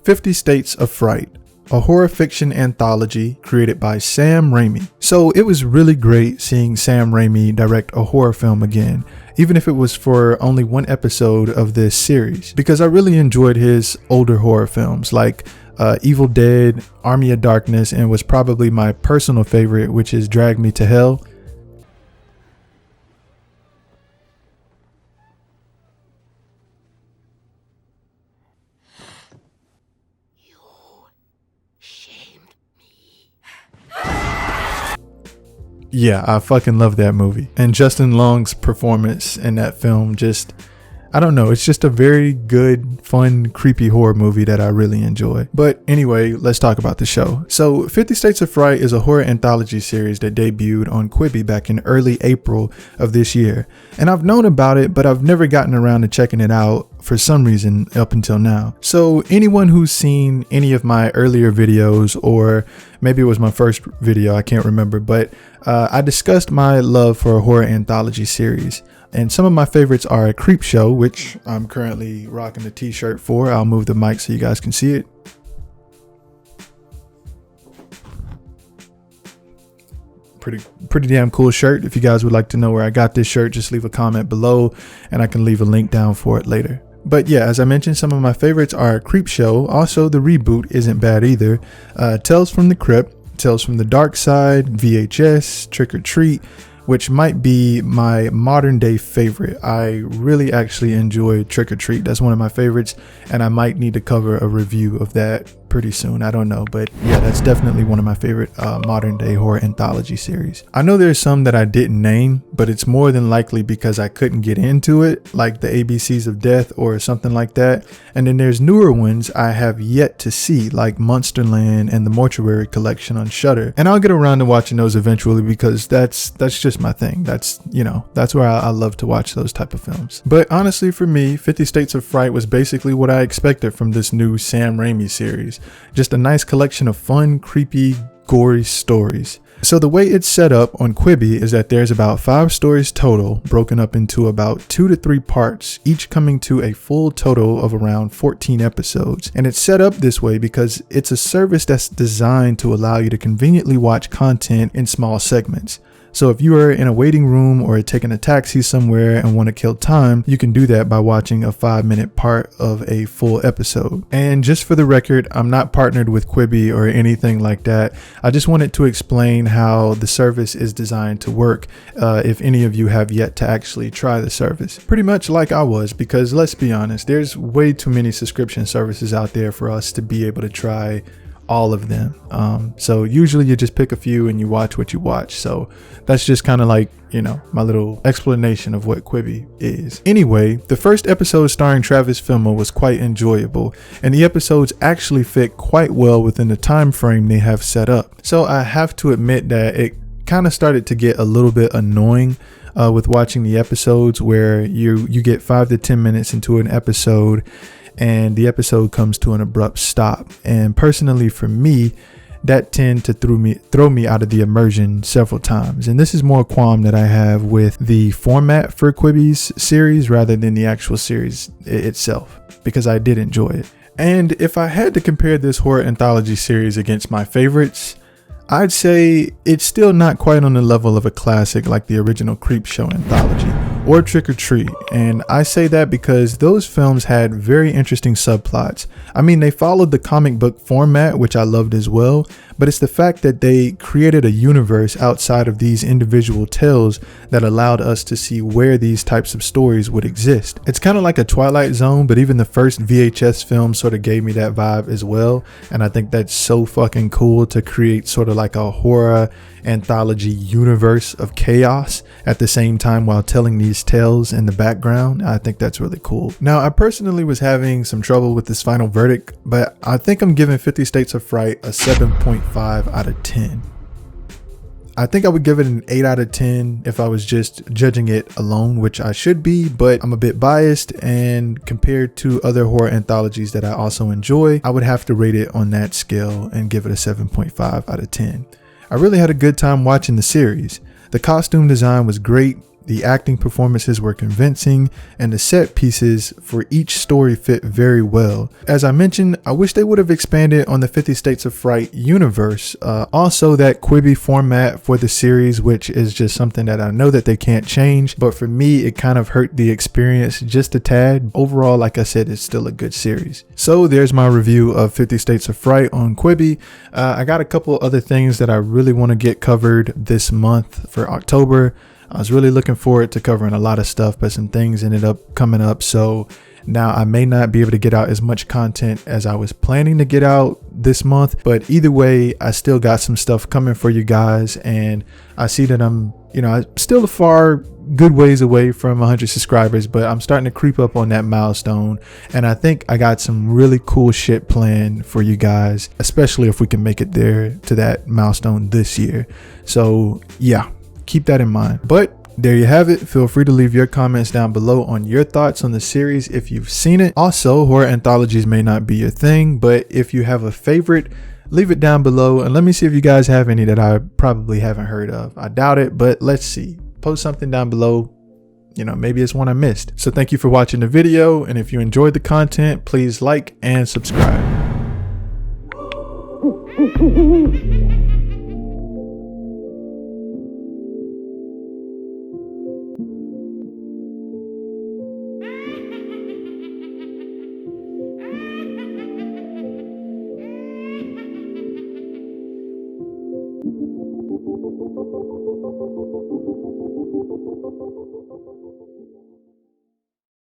50 States of Fright, a horror fiction anthology created by Sam Raimi. So it was really great seeing Sam Raimi direct a horror film again, even if it was for only one episode of this series, because I really enjoyed his older horror films like Evil Dead, Army of Darkness, and was probably my personal favorite, which is Drag Me to Hell. Yeah, I fucking love that movie. And Justin Long's performance in that film I don't know, it's just a very good, fun, creepy horror movie that I really enjoy. But anyway, let's talk about the show. So 50 States of Fright is a horror anthology series that debuted on Quibi back in early April of this year. And I've known about it, but I've never gotten around to checking it out for some reason up until now. So anyone who's seen any of my earlier videos, or maybe it was my first video, I can't remember, but I discussed my love for a horror anthology series. And some of my favorites are Creepshow, which I'm currently rocking the t-shirt for. I'll move the mic so you guys can see it. Pretty damn cool shirt. If you guys would like to know where I got this shirt, just leave a comment below and I can leave a link down for it later. But yeah, as I mentioned, some of my favorites are Creepshow. Also, the reboot isn't bad either. Tales from the Crypt, Tales from the Dark Side, VHS, Trick or Treat, which might be my modern day favorite. I really actually enjoy Trick or Treat. That's one of my favorites, and I might need to cover a review of that pretty soon. I don't know, but yeah, that's definitely one of my favorite modern day horror anthology series. I know there's some that I didn't name, but it's more than likely because I couldn't get into it, like the ABCs of Death or something like that. And then there's newer ones I have yet to see, like Monsterland and the Mortuary Collection on Shudder. And I'll get around to watching those eventually because that's just my thing. That's where I love to watch those type of films. But honestly, for me, 50 States of Fright was basically what I expected from this new Sam Raimi series. Just a nice collection of fun, creepy, gory stories. So the way it's set up on Quibi is that there's about 5 stories total, broken up into about 2 to 3 parts, each coming to a full total of around 14 episodes. And it's set up this way because it's a service that's designed to allow you to conveniently watch content in small segments. So if you are in a waiting room or taking a taxi somewhere and want to kill time, you can do that by watching a 5-minute part of a full episode. And just for the record, I'm not partnered with Quibi or anything like that. I just wanted to explain how the service is designed to work if any of you have yet to actually try the service. Pretty much like I was, because let's be honest, there's way too many subscription services out there for us to be able to try all of them. So usually you just pick a few and you watch what you watch. So that's just kind of like, my little explanation of what Quibi is. Anyway, the first episode starring Travis Fimmel was quite enjoyable, and the episodes actually fit quite well within the time frame they have set up. So I have to admit that it kind of started to get a little bit annoying with watching the episodes where you get 5 to 10 minutes into an episode and the episode comes to an abrupt stop. And personally for me, that tend to throw me out of the immersion several times. And this is more qualm that I have with the format for Quibi's series rather than the actual series itself, because I did enjoy it. And if I had to compare this horror anthology series against my favorites, I'd say it's still not quite on the level of a classic like the original Creepshow anthology or Trick or Treat. And I say that because those films had very interesting subplots. I mean, they followed the comic book format, which I loved as well, but it's the fact that they created a universe outside of these individual tales that allowed us to see where these types of stories would exist. It's kind of like a Twilight Zone, but even the first VHS film sort of gave me that vibe as well. And I think that's so fucking cool to create sort of like a horror anthology universe of chaos at the same time while telling these tales in the background. I think that's really cool. Now, I personally was having some trouble with this final verdict, but I think I'm giving 50 States of Fright a 7.5 out of 10. I think I would give it an 8 out of 10 if I was just judging it alone, which I should be, but I'm a bit biased, and compared to other horror anthologies that I also enjoy, I would have to rate it on that scale and give it a 7.5 out of 10. I really had a good time watching the series. The costume design was great. The acting performances were convincing, and the set pieces for each story fit very well. As I mentioned, I wish they would have expanded on the 50 States of Fright universe. Also, that Quibi format for the series, which is just something that I know that they can't change, but for me, it kind of hurt the experience just a tad. Overall, like I said, it's still a good series. So there's my review of 50 States of Fright on Quibi. I got a couple other things that I really want to get covered this month for October. I was really looking forward to covering a lot of stuff, but some things ended up coming up. So now I may not be able to get out as much content as I was planning to get out this month, but either way, I still got some stuff coming for you guys. And I see that I'm still a far good ways away from 100 subscribers, but I'm starting to creep up on that milestone. And I think I got some really cool shit planned for you guys, especially if we can make it there to that milestone this year. So yeah, keep that in mind. But there you have it. Feel free to leave your comments down below on your thoughts on the series if you've seen it. Also, horror anthologies may not be your thing, but if you have a favorite, leave it down below and let me see if you guys have any that I probably haven't heard of. I doubt it, but let's see. Post something down below. Maybe it's one I missed. So thank you for watching the video, and if you enjoyed the content, please like and subscribe.